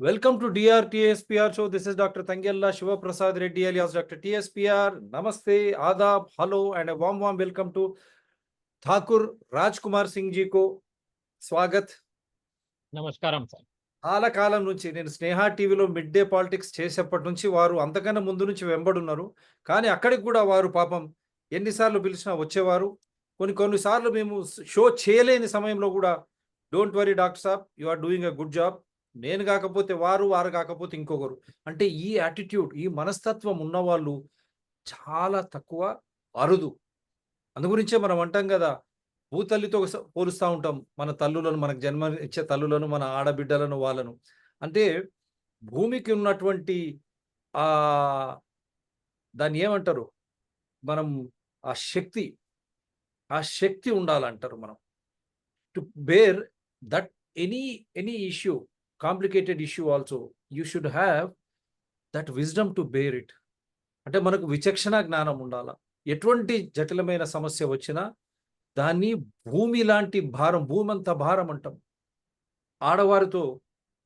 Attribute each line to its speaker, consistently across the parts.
Speaker 1: Welcome to DRTSPR show. This is Dr. Tangella Shiva Prasad Reddy alias Dr. TSPR. Namaste, Adab, hello, and a warm welcome to Thakur Rajkumar Singh ji ko. Swagat.
Speaker 2: నమస్కారం sir.
Speaker 1: చాలా కాలం నుంచి నేను స్నేహ టీవీలో mid day politics చేసేప్పటి నుంచి వారు అంతకన్నా ముందు నుంచి వెంబడున్నారు. కానీ అక్కడికి కూడా వారు పాపం ఎన్నిసార్లు పిలిచినా వచ్చేవారు. కొన్నిసార్లు మేము షో చేయలేని సమయంలో కూడా డోంట్ వరీ డాక్టర్ సాబ్, you are doing a good job, నేను కాకపోతే వారు, వారు కాకపోతే ఇంకొకరు, అంటే ఈ యాటిట్యూడ్, ఈ మనస్తత్వం ఉన్నవాళ్ళు చాలా తక్కువ, అరుదు. అందు గురించే మనం అంటాం కదా, భూతల్లితో పోలుస్తూ ఉంటాం మన తల్లులను, మనకు జన్మ ఇచ్చే తల్లులను, మన ఆడబిడ్డలను, వాళ్ళను. అంటే భూమికి ఉన్నటువంటి ఆ దాన్ని ఏమంటారు, మనం ఆ శక్తి ఉండాలంటారు మనం, to bear that any issue, complicated issue also you should have that wisdom to bear it. అంటే మనకు విచక్షణ జ్ఞానం ఉండాలా. ఎటువంటి జటిలమైన సమస్య వచ్చినా దాన్ని భూమి లాంటి భారం, భూమంత భారం అంటాం. ఆడవారితో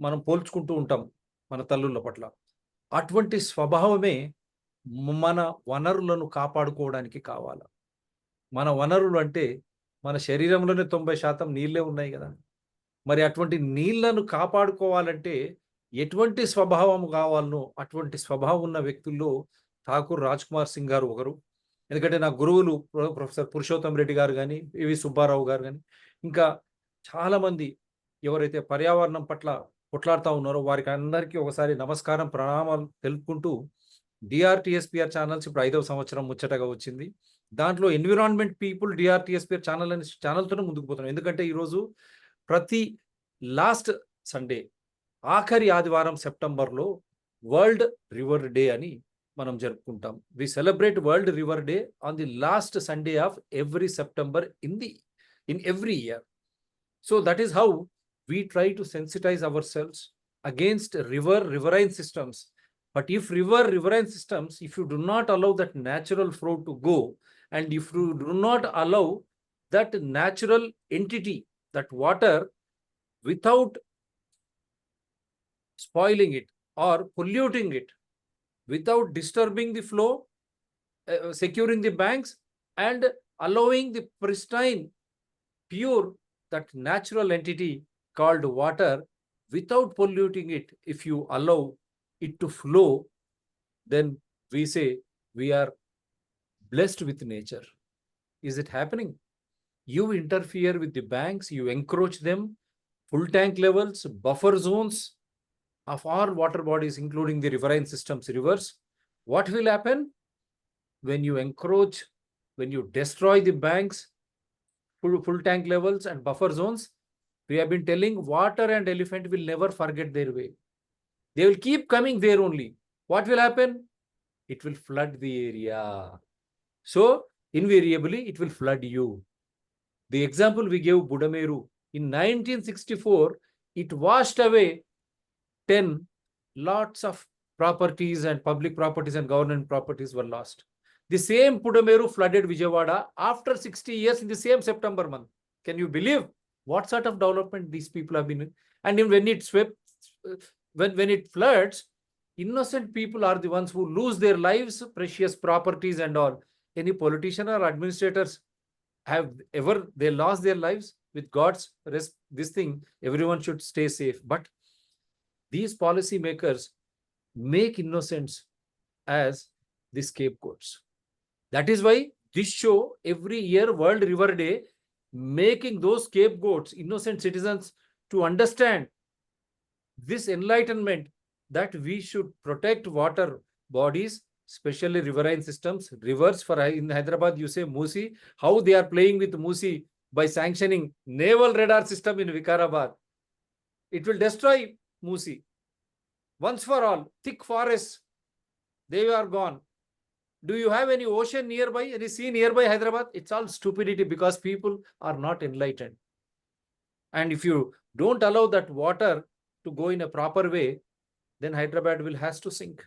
Speaker 1: మనం పోల్చుకుంటూ ఉంటాం మన తల్లుల పట్ల. అటువంటి స్వభావమే మన వనరులను కాపాడుకోవడానికి కావాలి. మన వనరులు అంటే మన శరీరంలోనే 90% నీళ్ళే ఉన్నాయి కదా. మరి అటువంటి నీళ్లను కాపాడుకోవాలంటే ఎటువంటి స్వభావం కావాలనో అటువంటి స్వభావం ఉన్న వ్యక్తుల్లో ఠాకూర్ రాజ్కుమార్ సింగ్ గారు ఒకరు. ఎందుకంటే నా గురువులు ప్రొఫెసర్ పురుషోత్తం రెడ్డి గారు కానీ, పివి సుబ్బారావు గారు కానీ, ఇంకా చాలామంది ఎవరైతే పర్యావరణం పట్ల కొట్లాడుతూ ఉన్నారో వారికి అందరికీ ఒకసారి నమస్కారం, ప్రణామాలు తెలుపుకుంటూ, డిఆర్టీఎస్పిఆర్ ఛానల్స్ ఇప్పుడు 5వ సంవత్సరం ముచ్చటగా వచ్చింది. దాంట్లో ఎన్విరాన్మెంట్ పీపుల్ డిఆర్టీఎస్పిఆర్ ఛానల్ అనే ఛానల్తోనే ముందుకు పోతున్నాం. ఎందుకంటే ఈరోజు ప్రతి లాస్ట్ సండే, ఆఖరి ఆదివారం సెప్టెంబర్లో వరల్డ్ రివర్ డే అని మనం జరుపుకుంటాం. We celebrate world river day on the last Sunday of every September in every year. So that is how we try to sensitize ourselves against riverine systems. But if riverine systems, if you do not allow that natural flow to go, and if you do not allow that natural entity, that water, without spoiling it or polluting it, without disturbing the flow, securing the banks and allowing the pristine, pure, that natural entity called water, without polluting it, if you allow it to flow, then we say we are blessed with nature. Is it happening? You interfere with the banks, you encroach them, full tank levels, buffer zones of all water bodies, including the riverine systems, rivers. What will happen when you encroach, when you destroy the banks, full tank levels and buffer zones? We have been telling water and elephant will never forget their way. They will keep coming there only. What will happen? It will flood the area. So invariably it will flood you. The example we gave Budameru in 1964, it washed away 10 lots of properties, and public properties and government properties were lost. The same Budameru flooded Vijayawada after 60 years in the same September month. Can you believe what sort of development these people have been in? And when it swept, when it floods, innocent people are the ones who lose their lives, precious properties and all. Any politician or administrators have ever they lost their lives? With God's rest, this thing, everyone should stay safe. But these policy makers make innocents as the scapegoats. That is why this show every year, World River Day, making those scapegoats, innocent citizens, to understand this enlightenment that we should protect water bodies, especially riverine systems, rivers. For in Hyderabad, you say Musi, how they are playing with Musi by sanctioning naval radar system in Vikarabad. It will destroy Musi once for all. Thick forests, they are gone. Do you have any ocean nearby, any sea nearby Hyderabad? It's all stupidity because people are not enlightened. And if you don't allow that water to go in a proper way, then Hyderabad will has to sink.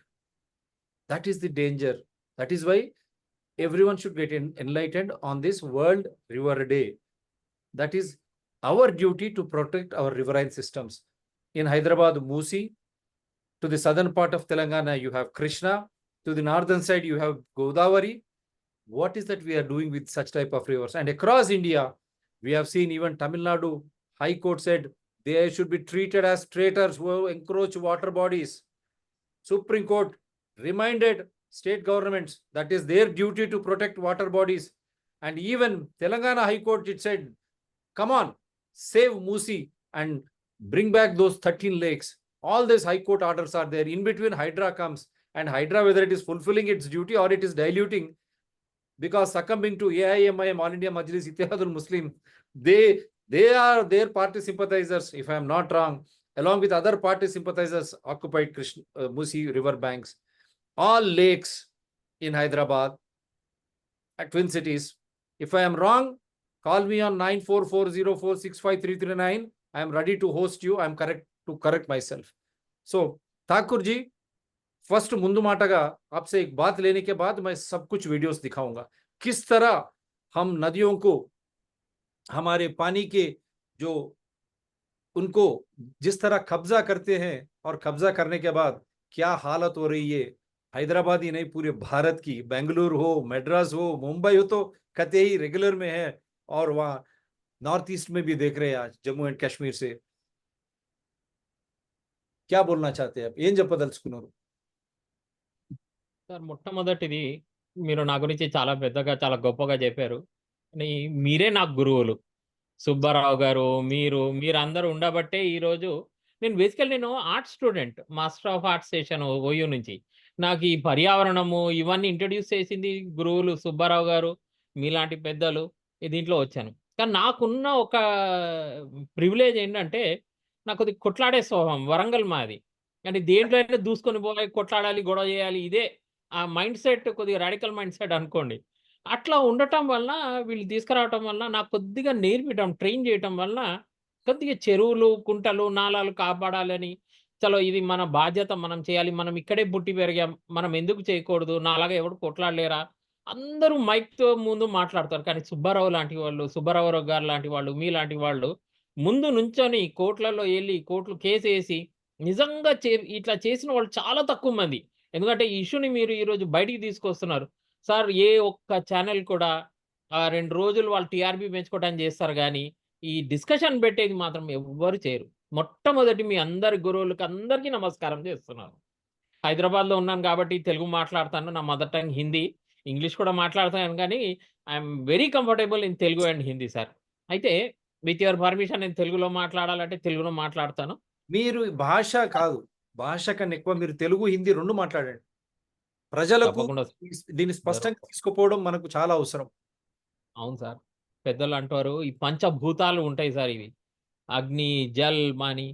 Speaker 1: That is the danger. That is why everyone should get enlightened on this World River Day. That is our duty to protect our riverine systems. In Hyderabad, Musi, To the southern part of Telangana, you have Krishna. To the northern side, you have Godavari. What is that we are doing with such type of rivers? And across India, we have seen even Tamil Nadu High Court said they should be treated as traitors who encroach water bodies. Supreme Court reminded state governments that is their duty to protect water bodies. And even Telangana High Court, it said, come on, save Musi and bring back those 13 lakes. All these High Court orders are there. In between, Hydra comes. And Hydra, whether it is fulfilling its duty or it is diluting, because succumbing to AIMIM, All India Majlis Ittihadul Muslim, they are their party sympathizers, if I am not wrong, along with other party sympathizers, occupied Musi river banks. All lakes in Hyderabad, at Twin Cities. If I am wrong, call me on 9440465339. I am ready to host you. I am correct myself. So, Thakur ji, first मुंदु माटगा आपसे एक बात लेने के बाद मैं सब कुछ वीडियोस दिखाऊंगा किस तरह हम नदियों को हमारे पानी के जो उनको जिस तरह कब्जा करते हैं और कब्जा करने के बाद क्या हालत हो रही है हैदराबाद ही नहीं पूरे भारत की बेंगलुरु हो मद्रास हो मुंबई हो तो कतई रेगुलर में है और वहाँ नॉर्थ ईस्ट में भी देख रहे हैं आज जम्मू एंड कश्मीर से क्या बोलना चाहते हैं आप ఏం చెప్పదలుచుకున్నారు
Speaker 2: సార్ మొట్టమొదటిది మీరు నా గురించి చాలా పెద్దగా చాలా గొప్పగా చెప్పారు కానీ మీరే నాకు గురువులు సుబ్బారావు గారు మీరందరూ ఉండబట్టే ఈరోజు నేను art student master of arts చేశాను ఓయూ నుంచి నాకు ఈ పర్యావరణము ఇవన్నీ ఇంట్రడ్యూస్ చేసింది గురువులు సుబ్బారావు గారు మీలాంటి పెద్దలు దీంట్లో వచ్చాను కానీ నాకున్న ఒక ప్రివిలేజ్ ఏంటంటే నాకు అది కొట్లాడే స్వభావం వరంగల్ మాది అంటే దేంట్లో అయినా దూసుకొని పోయి కొట్లాడాలి గొడవ చేయాలి ఇదే ఆ మైండ్ సెట్ కొద్దిగా రాడికల్ మైండ్ సెట్ అనుకోండి అట్లా ఉండటం వల్ల వీళ్ళు తీసుకురావటం వల్ల నాకు కొద్దిగా నేర్పించడం ట్రైన్ చేయటం వల్ల కొద్దిగా చెరువులు కుంటలు నాలాలు కాపాడాలని చలో ఇది మన బాధ్యత మనం చేయాలి మనం ఇక్కడే పుట్టి పెరిగాం మనం ఎందుకు చేయకూడదు నాలాగా ఎవడు కొట్లాడలేరా అందరూ మైక్తో ముందు మాట్లాడతారు కానీ సుబ్బారావు లాంటి వాళ్ళు సుబ్బారావు గారు లాంటి వాళ్ళు మీలాంటి వాళ్ళు ముందు నుంచొని కోర్టులలో వెళ్ళి కోర్టులు కేసు వేసి నిజంగా ఇట్లా చేసిన వాళ్ళు చాలా తక్కువ మంది ఎందుకంటే ఈ ఇష్యూని మీరు ఈరోజు బయటికి తీసుకొస్తున్నారు సార్ ఏ ఒక్క ఛానల్ కూడా 2 రోజులు వాళ్ళు టీఆర్పీ పెంచుకోవడానికి చేస్తారు కానీ ఈ డిస్కషన్ పెట్టేది మాత్రం ఎవ్వరు చేయరు మొట్టమొదటి మీ అందరి గురువులకు అందరికీ నమస్కారం చేస్తున్నాను హైదరాబాద్లో ఉన్నాను కాబట్టి తెలుగు మాట్లాడతాను నా మదర్ టంగ్ హిందీ ఇంగ్లీష్ కూడా మాట్లాడతాను కానీ I'm very comfortable in Telugu and Hindi sir అయితే విత్ యువర్ పర్మిషన్ నేను తెలుగులో మాట్లాడాలంటే తెలుగులో మాట్లాడతాను
Speaker 1: మీరు భాష కాదు భాష కన్నా ఎక్కువ మీరు తెలుగు హిందీ రెండు మాట్లాడండి ప్రజలకు దీన్ని స్పష్టంగా తీసుకుపోవడం మనకు చాలా అవసరం
Speaker 2: అవును సార్ పెద్దలు అంటారు ఈ పంచభూతాలు ఉంటాయి సార్ ఇవి అగ్ని జల్ మాని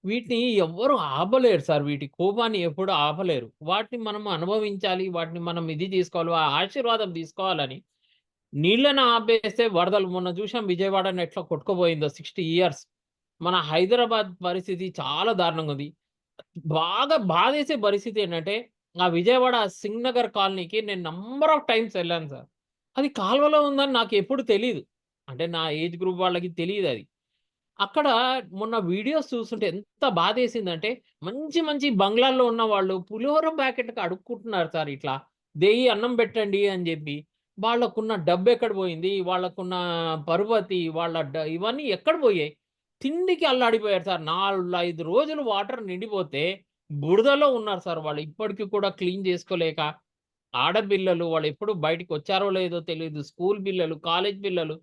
Speaker 2: వీటిని ఎవ్వరు ఆపలేరు సార్ వీటి కోపాన్ని ఎప్పుడు ఆపలేరు వాటిని మనం అనుభవించాలి వాటిని మనం ఇది తీసుకోవాలి ఆ ఆశీర్వాదం తీసుకోవాలని నీళ్ళను ఆపేస్తే వరదలు మొన్న చూసాం విజయవాడని ఎట్లా కొట్టుకుపోయిందో 60 years మన హైదరాబాద్ పరిస్థితి చాలా దారుణంగా ఉంది బాగా బాధేసే పరిస్థితి ఏంటంటే ఆ విజయవాడ సింగ్ నగర్ కాలనీకి నేను నంబర్ ఆఫ్ టైమ్స్ వెళ్ళాను సార్ అది కాలువలో ఉందని నాకు ఎప్పుడు తెలియదు అంటే నా ఏజ్ గ్రూప్ వాళ్ళకి తెలియదు అది అక్కడ మొన్న వీడియోస్ చూస్తుంటే ఎంత బాధేసిందంటే మంచి మంచి బంగ్లాల్లో ఉన్న వాళ్ళు పులిహోర ప్యాకెట్కి అడుక్కుంటున్నారు సార్ ఇట్లా దేయి అన్నం పెట్టండి అని చెప్పి వాళ్ళకున్న డబ్బు ఎక్కడ పోయింది వాళ్ళకున్న పరుపతి వాళ్ళ ఇవన్నీ ఎక్కడ పోయాయి తిండికి అల్లాడిపోయారు సార్ 4-5 రోజులు వాటర్ నిండిపోతే బురదలో ఉన్నారు సార్ వాళ్ళు ఇప్పటికీ కూడా క్లీన్ చేసుకోలేక ఆడపిల్లలు వాళ్ళు ఎప్పుడు బయటికి వచ్చారో లేదో తెలియదు స్కూల్ పిల్లలు కాలేజ్ పిల్లలు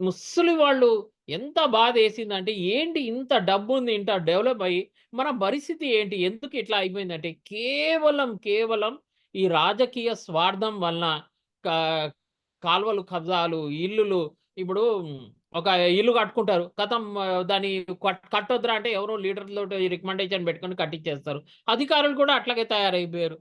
Speaker 2: ముసలి వాళ్ళు ఎంత బాధ వేసిందంటే ఏంటి ఇంత డబ్బు ఉంది ఇంత డెవలప్ అయ్యి మన పరిస్థితి ఏంటి ఎందుకు ఇట్లా అయిపోయిందంటే కేవలం ఈ రాజకీయ స్వార్థం వలన కాల్వలు కబ్జాలు ఇల్లులు ఇప్పుడు ఒక ఇల్లు కట్టుకుంటారు కథం దాన్ని కట్టొద్దురా అంటే ఎవరో లీడర్తో రికమెండేషన్ పెట్టుకొని కట్టించేస్తారు అధికారులు కూడా అట్లాగే తయారైపోయారు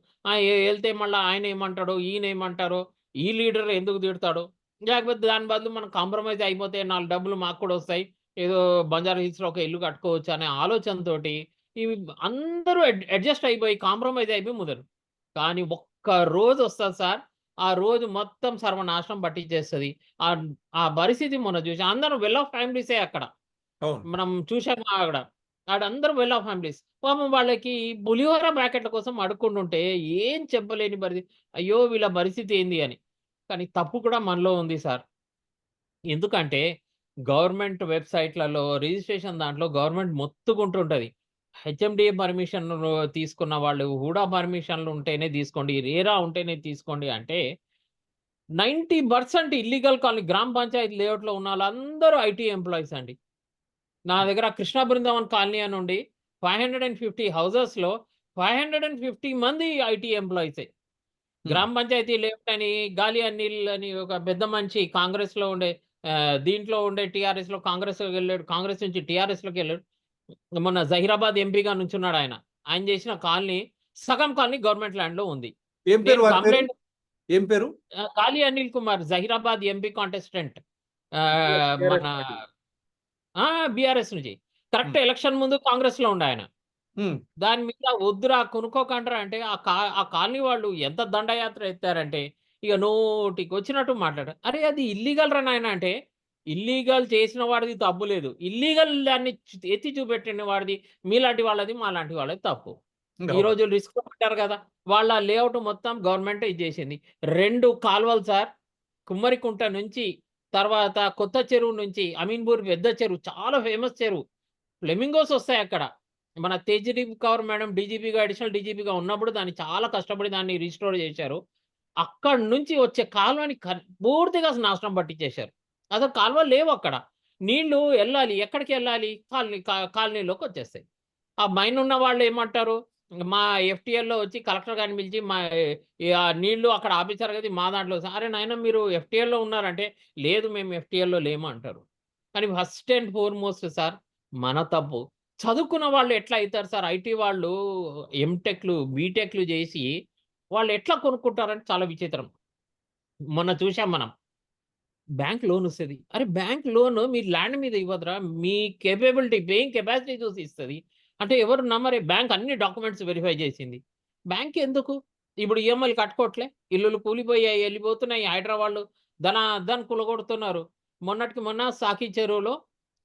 Speaker 2: వెళ్తే మళ్ళీ ఆయన ఏమంటాడో ఈయన ఏమంటారో ఈ లీడర్ ఎందుకు తిడతాడో లేకపోతే దాని బదులు మనం కాంప్రమైజ్ అయిపోతే 4 డబ్బులు మాకు కూడా వస్తాయి ఏదో బంజారా హిల్స్లో ఒక ఇల్లు కట్టుకోవచ్చు అనే ఆలోచనతోటి ఇవి అందరూ అడ్జస్ట్ అయిపోయి కాంప్రమైజ్ అయిపోయి ముదరు కానీ ఒక్క రోజు వస్తుంది సార్ ఆ రోజు మొత్తం సర్వనాశనం పట్టించేస్తుంది ఆ పరిస్థితి మనం చూసాం అందరం వెల్ ఆఫ్ ఫ్యామిలీసే అక్కడ మనం చూసాము అక్కడ ఆడందరూ వెల్ ఆఫ్ ఫ్యామిలీస్. పాపం వాళ్ళకి పులిహోర ప్యాకెట్ల కోసం అడుక్కుంటుంటే ఏం చెప్పలేని అయ్యో! వీళ్ళ పరిస్థితి ఏంది అని. కానీ తప్పు కూడా మనలో ఉంది సార్. ఎందుకంటే గవర్నమెంట్ వెబ్‌సైట్‌లలో రిజిస్ట్రేషన్ దాంట్లో గవర్నమెంట్ మొత్తుకుంటుంటది. హెచ్ఎండీఏ పర్మిషన్‌లు తీసుకున్న వాళ్ళు, హుడా పర్మిషన్‌లు ఉంటేనే తీసుకోండి, రేరా ఉంటేనే తీసుకోండి అంటే 90% ఇల్లీగల్ కాలనీ గ్రామ పంచాయతీ లేఅవుట్‌లో ఉన్నోళ్ళందరూ ఐటీ ఎంప్లాయీస్ అండి. నా దగ్గర కృష్ణ బృందావన్ కాలనీ అని ఉండి 550 హౌసెస్‌లో 550 మంది ఐటీ ఎంప్లాయీసే. గ్రామ పంచాయతీ లేఅవుట్ అని, గాలి అనిల్ అని ఒక పెద్ద మనిషి కాంగ్రెస్‌లో ఉండే దీంట్లో ఉండే టీఆర్ఎస్‌లో కాంగ్రెస్‌లోకెళ్ళాడు. కాంగ్రెస్ నుంచి టీఆర్ఎస్‌లోకెళ్ళాడు. మొన్న జహీరాబాద్ ఎంపీగా నుంచున్నాడాయన. ఆయన చేసిన కాలనీ సగం కాలనీ గవర్నమెంట్ ల్యాండ్‌లో ఉంది.
Speaker 1: ఏం పేరు
Speaker 2: నేను
Speaker 1: వారి పేరు?
Speaker 2: కంప్లెయింట్
Speaker 1: ఏం పేరు?
Speaker 2: గాలి అనిల్ కుమార్ జహీరాబాద్ ఎంపీ కాంటెస్టెంట్. మన
Speaker 1: టీఆర్ఎస్ పార్టీ.
Speaker 2: బీఆర్ఎస్ నుంచి. కరెక్ట్
Speaker 1: హ్మ్.
Speaker 2: ఎలక్షన్ ముందు కాంగ్రెస్‌లో ఉండాయన.
Speaker 1: హ్మ్.
Speaker 2: దాని మీద వద్దురా కొనుక్కోకండ్రా అంటే ఆ కాలనీ వాళ్ళు ఎంత దండయాత్ర ఎత్తారంటే, ఇగ నోటికొచ్చినట్టు మాట్లాడారు. అరే! అది ఇల్లీగల్ రా నాయనా అంటే, ఇల్లీగల్ చేసిన వాడిది తప్పు లేదు. ఇల్లీగల్ దాన్ని ఎత్తి చూపెట్టిన వాడిది మీలాంటి వాళ్ళది, మాలాంటి వాళ్ళది తప్పు.
Speaker 1: అవును.
Speaker 2: ఈరోజు రిస్క్ పెట్టారు కదా! వాళ్ళ లేఅవుట్ మొత్తం గవర్నమెంటే ఇచ్చేసింది. 2 కాలువలు సార్. కుమ్మరికుంట నుంచి, తర్వాత కొత్త చెరువు నుంచి, అమీన్‌పూర్ పెద్ద చెరువు చాలా ఫేమస్ చెరువు. ఫ్లెమింగోస్ ఒస్తాయక్కడ. మన తేజదీప్ కౌర్ మేడం డీజీపీగా అడిషనల్ డీజీపీగా ఉన్నప్పుడు దాన్ని చాలా కష్టపడి దాన్ని రిస్టోర్ చేశారు. అక్కడి నుంచి వచ్చే కాలువని పూర్తిగా నాశనం పట్టించేశారు. అసలు కాలువలు లేవక్కడ. నీళ్లు ఎళ్ళాలి. ఎక్కడికెళ్ళాలి? కాలనీలోకొచ్చేస్తాయి. ఆ పైనున్న వాళ్ళేమంటారు? మా ఎఫ్టీఎల్‌లో వచ్చి కలెక్టర్ గారిని పిలిచి నీళ్లు అక్కడ ఆపేసారు కదా! మా దాంట్లో అరే నాయన మీరు ఎఫ్టీఎల్‌లో ఉన్నారంటే, లేదు మేము ఎఫ్టీఎల్‌లో లేము అంటారు. కానీ ఫస్ట్ అండ్ ఫార్‌మోస్ట్ సార్ మన తప్పు. చదువుకున్న వాళ్ళు ఎట్లా అయితారు సార్? ఐటీ వాళ్ళు ఎంటెక్‌లు, బీటెక్‌లు చేసి వాళ్ళు ఎట్లా కొనుక్కుంటారంటే చాలా విచిత్రం. మొన్న చూసాం మనం. బ్యాంక్ లోన్ ఒస్తది. అరే! బ్యాంక్ లోన్ మీరు ల్యాండ్ మీద ఇవ్వదురా! మీ కేపబిలిటీ పేయింగ్ కెపాసిటీ చూసి ఇస్తది. అంటే ఎవరు నమ్మరే బ్యాంక్ అన్ని డాక్యుమెంట్స్ వెరిఫై చేసింది. బ్యాంక్ ఎందుకు? ఇప్పుడు ఈఎంఐలు కట్టుకోవట్లే. ఇల్లులు కూలిపోయాయి, ఎళ్ళిపోతున్నాయి. హైదరాబాద్‌లో ధనాధన్ కూలగొడుతున్నారు. మొన్నటికి మొన్న సాకి చెరువులో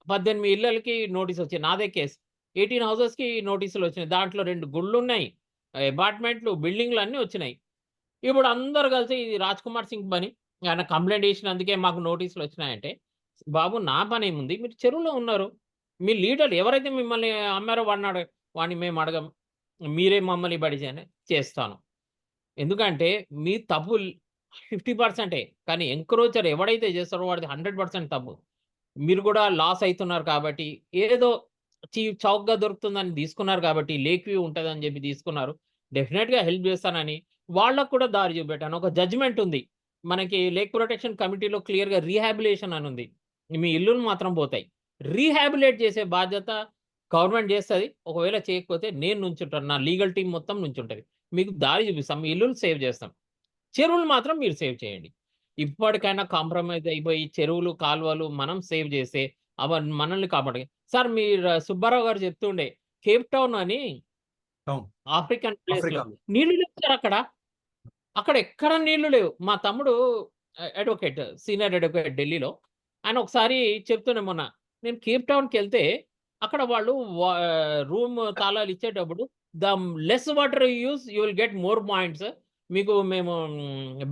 Speaker 2: 18 ఇళ్లలకి నోటీస్ వచ్చింది. నాదే కేస్. 18 హౌసెస్‌కి నోటీసులొచ్చినాయి. దాంట్లో 2 గుళ్ళున్నాయి. అపార్ట్మెంట్లు, బిల్డింగ్‌లు అన్నీ వచ్చినాయి. ఇప్పుడు అందరూ కలిసి ఇది రాజ్ కుమార్ సింగ్ పని. ఆయన కంప్లెయింట్ చేసినందుకే మాకు నోటీసులొచ్చినాయంటే, బాబు నా పనేముంది? మీరు చెరువులో ఉన్నారు. మీ లీడర్లు ఎవరైతే మిమ్మల్ని అమ్మారో వాడిని మేము అడగం. మీరే మమ్మల్ని బడి చేస్తాను. ఎందుకంటే మీ తప్పు 50% కానీ ఎంక్రోచర్ ఎవడైతే చేస్తాడో వాడిది 100% తప్పు. మీరు కూడా లాస్ అయితున్నారు కాబట్టి, ఏదో చౌకగా దొరుకుతుందని తీసుకున్నారు కాబట్టి, లేక్ వ్యూ ఉంటదని చెప్పి తీసుకున్నారు. డెఫినిట్‌గా హెల్ప్ చేస్తానని వాళ్ళకి కూడా దారి చూపెట్టాను. ఒక జడ్జ్‌మెంట్ ఉంది. మనకి లేక్ ప్రొటెక్షన్ కమిటీలో క్లియర్‌గా రీహాబిలిటేషన్ అని ఉంది. మీ ఇల్లులు మాత్రం పోతాయి. రీహాబిలిటేట్ చేసే బాధ్యత గవర్నమెంట్ చేస్తది. ఒకవేళ చేయకపోతే నేను నుంచుంటాను. నా లీగల్ టీమ్ మొత్తం నుంచుంటది. మీకు దారి చూపిస్తాం. మీ ఇల్లులు సేవ్ చేస్తాం. చెరువులు మాత్రం మీరు సేవ్ చేయండి. ఇప్పటికైనా కాంప్రమైజ్ అయిపోయి చెరువులు, కాలువలు మనం సేవ్ చేస్తే మనల్ని కాపాడతాయి. సార్ మీరు సుబ్బారావు గారు చెప్తుండే కేప్ టౌన్ అని
Speaker 1: అవును.
Speaker 2: ఆఫ్రికన్ ప్లేస్‌లో
Speaker 1: ఆఫ్రికాలో.
Speaker 2: నీళ్లు లేవు సార్ అక్కడ. అక్కడ ఎక్కడ నీళ్లు లేవు. మా తమ్ముడు అడ్వొకేట్, సీనియర్ అడ్వొకేట్ ఢిల్లీలో. ఆయన ఒకసారి చెప్తుండే మొన్న. నేను కేప్ టౌన్‌కెళ్తే అక్కడ వాళ్ళు వా రూమ్ తాళాలు ఇచ్చేటప్పుడు the less water you use you will get more points. మీకు మేము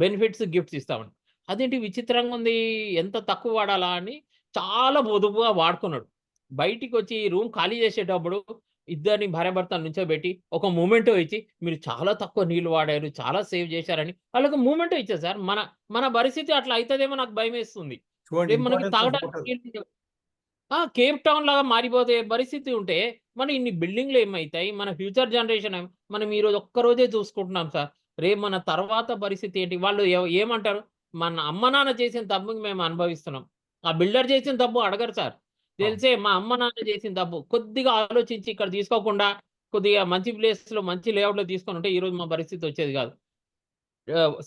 Speaker 2: బెనిఫిట్స్, గిఫ్ట్స్ ఇస్తామని. అదేంటి విచిత్రంగా ఉంది. ఎంత తక్కువ వాడాలా అని చాలా పొదుపుగా వాడుకున్నాడు. బయటికొచ్చి రూమ్ ఖాళీ చేసేటప్పుడు ఇద్దరిని భార్యాభర్తలు నుంచోబెట్టి ఒక మొమెంటో ఇచ్చి, మీరు చాలా తక్కువ నీళ్లు వాడారు, చాలా సేవ్ చేశారని వాళ్ళకి మొమెంటో ఇచ్చా సార్. మన మన పరిస్థితి అట్లా అయితదేమో నాకు భయమేస్తుంది.
Speaker 1: చూడండి
Speaker 2: రేపు మనకి
Speaker 1: ఇంపార్టెన్స్ ఆఫ్
Speaker 2: తాగడానికి
Speaker 1: వాటర్.
Speaker 2: నీళ్ళు ఉండవు. కేప్ టౌన్ లాగా మారిపోతే పరిస్థితి ఉంటే, మన ఇన్ని బిల్డింగ్‌లు ఏమైతాయి? మన ఫ్యూచర్ జనరేషన్ మనం ఈరోజు ఒక్కరోజే చూసుకుంటున్నాం సార్. రేపు మన తర్వాత పరిస్థితి ఏంటి? వాళ్ళు ఏమంటారు? మన అమ్మ, నాన్న చేసిన తప్పుకి మేము అనుభవిస్తున్నాం. ఆ బిల్డర్ చేసిన తప్పు అడగరు సార్.
Speaker 1: అవును.
Speaker 2: తెలిసే మా అమ్మ, నాన్న చేసిన తప్పు. కొద్దిగా ఆలోచించి ఇక్కడ తీసుకోకుండా, కొద్దిగా మంచి ప్లేస్‌లో, మంచి లేఅవుట్‌లో తీసుకొనుంటే ఈరోజు మా పరిస్థితి వచ్చేది కాదు.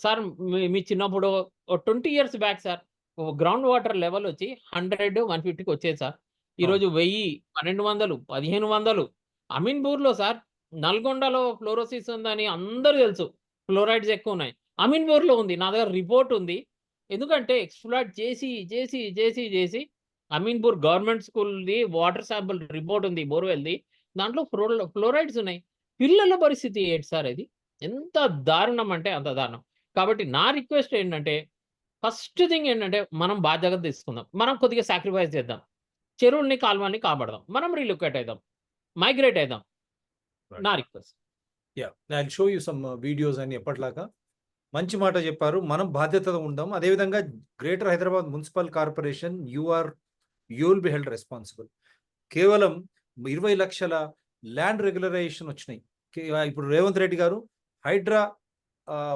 Speaker 2: సార్ మీ మీ చిన్నప్పుడు ఓ 20 years back sir. Ground water level వచ్చి 100, 150కి వచ్చేది సార్.
Speaker 1: అవును.
Speaker 2: ఈరోజు 1000, 1200, 1500 అమీన్‌పూర్‌లో సార్ నల్గొండలో ఫ్లోరోసిస్ ఉందని అందరూ తెలుసు. ఫ్లోరైడ్స్ ఎక్కువున్నాయి. అమీన్‌పూర్‌లో ఉంది. నా దగ్గర రిపోర్ట్ ఉంది. ఎందుకంటే ఎక్స్‌ప్లాయిట్ చేసి అమీన్‌పూర్ గవర్నమెంట్ స్కూల్‌ది వాటర్ శాంపుల్ రిపోర్ట్ ఉంది బోర్‌వెల్‌ది. దాంట్లో ఫ్లోరైడ్స్ ఉన్నాయి. పిల్లల పరిస్థితి ఏంటి సార్ ఇది? ఎంత దారుణం అంటే అంత దారుణం. కాబట్టి నా రిక్వెస్ట్ ఏంటంటే, ఫస్ట్ థింగ్ ఏంటంటే, మనం బాధ్యత తీసుకుందాం. మనం కొద్దిగా సాక్రిఫైస్ చేద్దాం. చెరువుల్ని, కాలువల్ని కాపాడదాం. మనం రీలొకేట్ అయిదాం. మైగ్రేట్ అయిదాం.
Speaker 1: Right.
Speaker 2: నా request.
Speaker 1: Yeah, I'll show you some videos అని ఎప్పటిలాగా మంచి మాట చెప్పారు. మనం బాధ్యతగా ఉందాం. అదేవిధంగా greater Hyderabad municipal corporation you will be held responsible. కేవలం 20 లక్షల ల్యాండ్ రెగ్యులరైజేషన్ వచ్చినాయి. ఇప్పుడు రేవంత్ రెడ్డి గారు హైడ్రా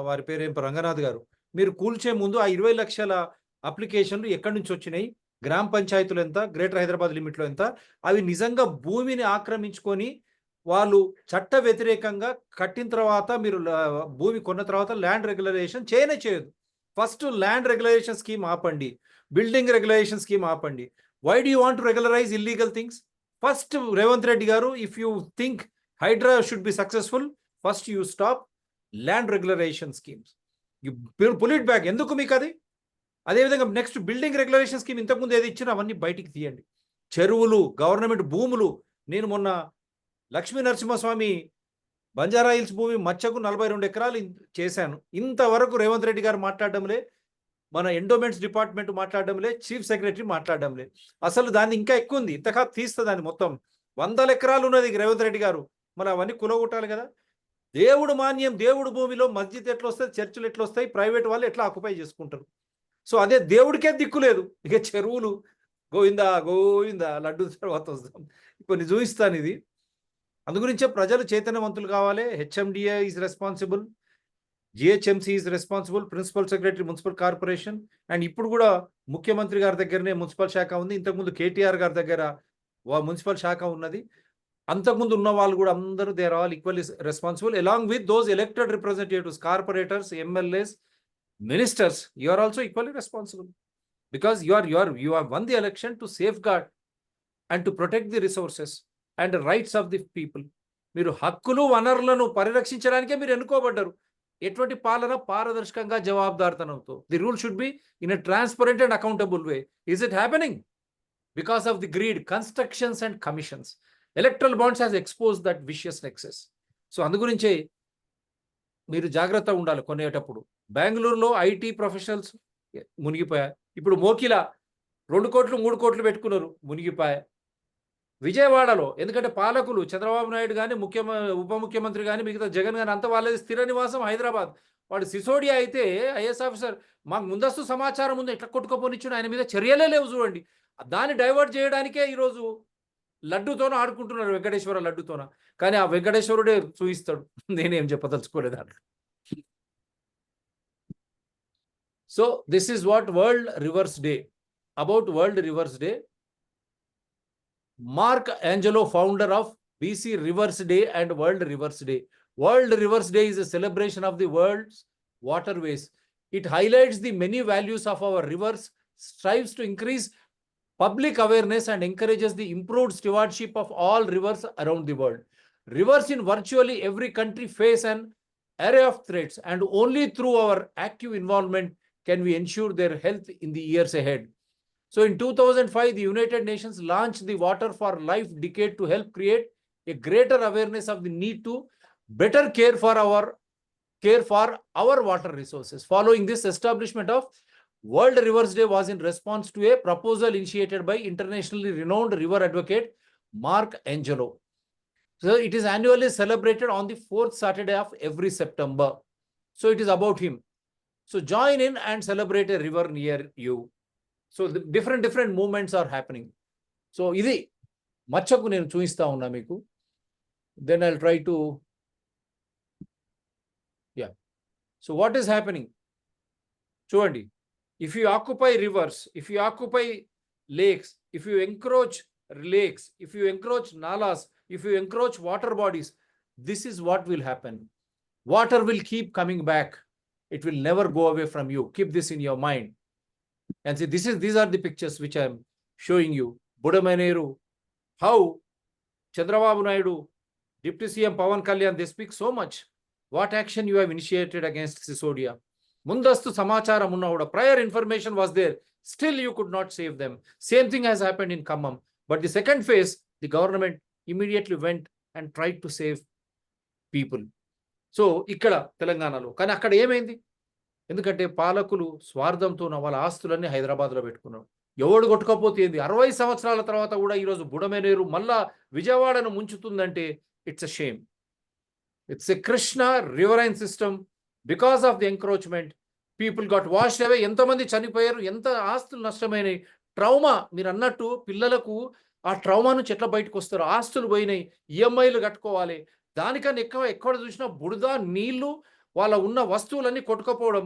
Speaker 1: వారి పేరు ఏం రంగనాథ్ గారు, మీరు కూల్చే ముందు ఆ 20 లక్షల అప్లికేషన్లు ఎక్కడి నుంచి వచ్చినాయి, గ్రామ పంచాయతీలు ఎంత, గ్రేటర్ హైదరాబాద్ లిమిట్లో ఎంత, అవి నిజంగా భూమిని ఆక్రమించుకొని వాళ్ళు చట్ట వ్యతిరేకంగా కట్టిన తర్వాత మీరు భూమి కొన్న తర్వాత ల్యాండ్ రెగ్యులరైజేషన్ చేయదు. ఫస్ట్ ల్యాండ్ రెగ్యులరైజేషన్ స్కీమ్ ఆపండి, బిల్డింగ్ రెగ్యులరైజేషన్ స్కీమ్ ఆపండి. Why do you want to regularise illegal things? First Revanth Reddy garu, if you think Hydraa should be successful, first you stop land regularisation schemes. You pull it back. ఎందుకు మీకు అది? అదేవిధంగా next building రెగ్యులరేషన్ scheme ఇంతకుముందు ఏది ఇచ్చినా అవన్నీ బయటికి తీయండి. చెరువులు, గవర్నమెంట్ భూములు, నేను మొన్న లక్ష్మీ నరసింహస్వామి బంజారా హిల్స్ భూమి మచ్చకు 42 ఎకరాలు చేశాను. ఇంతవరకు రేవంత్ రెడ్డి గారు మాట్లాడడంలే, మన ఎండోమెంట్స్ డిపార్ట్మెంట్ మాట్లాడడంలే, చీఫ్ సెక్రటరీ మాట్లాడడంలే. అసలు దాన్ని ఇంకా ఎక్కువ ఉంది, ఇంతకా తీస్తుందని మొత్తం 100 ఎకరాలు ఉన్నది రేవంత్ రెడ్డి గారు. మరి అవన్నీ కులగొట్టాలి కదా. దేవుడు మాన్యం, దేవుడు భూమిలో మస్జిద్ ఎట్లా వస్తాయి, చర్చిలు ఎట్లా వస్తాయి, ప్రైవేట్ వాళ్ళు ఎట్లా ఆక్యుపై చేసుకుంటారు. సో అదే దేవుడికే దిక్కు లేదు. ఇక చెరువులు గోవిందా గోవిందా, లడ్డు తర్వాత వస్తాం. కొన్ని చూపిస్తాను ఇది. అందుగురించే ప్రజలు చైతన్యవంతులు కావాలి. HMDA is responsible, GHMC is responsible, principal secretary municipal corporation. And ఇప్పుడు కూడా ముఖ్యమంత్రి గారి దగ్గరనే మున్సిపల్ శాఖ ఉంది. ఇంతకుముందు కేటీఆర్ గారి దగ్గర మున్సిపల్ శాఖ ఉన్నది. అంతకుముందు ఉన్న వాళ్ళు కూడా అందరూ they are all equally responsible along with those elected representatives, corporators, MLAs, ministers. You are also equally responsible because you have won the election to safeguard and to protect the resources and the rights of the people. మీరు హక్కులు వనరులను పరిరక్షించడానికే మీరు ఎన్నుకోబడ్డారు. ఎటువంటి పాలన పారదర్శకంగా జవాబుదారితనంతో. The rule should be in a transparent and accountable way. Is it happening? Because of the greed, constructions and commissions. Electoral bonds has expose that vicious nexus. So అందుగురించే మీరు జాగ్రత్త ఉండాలి కొనేటప్పుడు. బెంగళూరులో ఐటీ ప్రొఫెషనల్స్ మునిగిపోయారు. ఇప్పుడు మోకిలా 2 కోట్లు 3 కోట్లు పెట్టుకున్నారు, మునిగిపోయా. విజయవాడలో ఎందుకంటే పాలకులు చంద్రబాబు నాయుడు కానీ, ఉప ముఖ్యమంత్రి కానీ, మిగతా జగన్ కానీ అంతా వాళ్ళది స్థిర నివాసం హైదరాబాద్. వాడు సిసోడియా అయితే ఐఏఎస్ ఆఫీసర్, మాకు ముందస్తు సమాచారం ఉంది, ఎట్లా కొట్టుకోపోనిచ్చుడు, ఆయన మీద చర్యలే లేవు చూడండి. దాన్ని డైవర్ట్ చేయడానికే ఈరోజు లడ్డుతోన ఆడుకుంటున్నారు, వెంకటేశ్వర లడ్డుతోన. కానీ ఆ వెంకటేశ్వరుడే చూయిస్తాడు. నేనేం చెప్పదలుచుకోలేదు దాంట్లో. So this is what World Rivers Day. About World Rivers Day, Mark Angelo, founder of BC Rivers Day and World Rivers Day. World Rivers Day is a celebration of the world's waterways. It highlights the many values of our rivers, strives to increase public awareness and encourages the improved stewardship of all rivers around the world. Rivers in virtually every country face an array of threats, and only through our active involvement can we ensure their health in the years ahead. So in 2005, the United Nations launched the Water for Life Decade to help create a greater awareness of the need to better care for our water resources. Following this, establishment of World Rivers Day was in response to a proposal initiated by internationally renowned river advocate Mark Angelo. So it is annually celebrated on the 4th Saturday of every September. So it is about him. So join in and celebrate a river near you. So the different movements are happening. So ఇది మచ్చకు నేను చూపిస్తా ఉన్నా మీకు. Then I'll try to, yeah. So what is happening? చూడండి, if you occupy rivers, if you occupy lakes, if you encroach lakes, if you encroach nalas, if you encroach water bodies, this is what will happen. Water will keep coming back. It will never go away from you. Keep this in your mind. And see, these are the pictures which I am showing you. Budamaneru, how Chandrababu Naidu, Deputy CM Pawan Kalyan, they speak so much. What action you have initiated against Sisodia? Mundastu Samacharam unna kuda, prior information was there. Still you could not save them. Same thing has happened in Khammam. But the second phase, the government immediately went and tried to save people. So ఇక్కడ తెలంగాణలో కానీ అక్కడ ఏమైంది? ఎందుకంటే పాలకులు స్వార్థంతో వాళ్ళ ఆస్తులన్నీ హైదరాబాద్లో పెట్టుకున్నారు. ఎవడు కొట్టుకపోతే ఏంది? 60 సంవత్సరాల తర్వాత కూడా ఈరోజు బుడమేరు మళ్ళా విజయవాడను ముంచుతుందంటే it's a shame. It's a Krishna riverine system. Because of the encroachment people got washed away. ఎంతమంది చనిపోయారు, ఎంత ఆస్తులు నష్టమైనాయి. ట్రౌమా, మీరు అన్నట్టు పిల్లలకు ఆ ట్రౌమా నుంచి ఎట్లా బయటకు వస్తారు? ఆస్తులు పోయినాయి, ఈఎంఐలు కట్టుకోవాలి. దానికన్నా ఎక్కడ చూసినా బురద, నీళ్లు, వాళ్ళ ఉన్న వస్తువులన్నీ కొట్టుకపోవడం.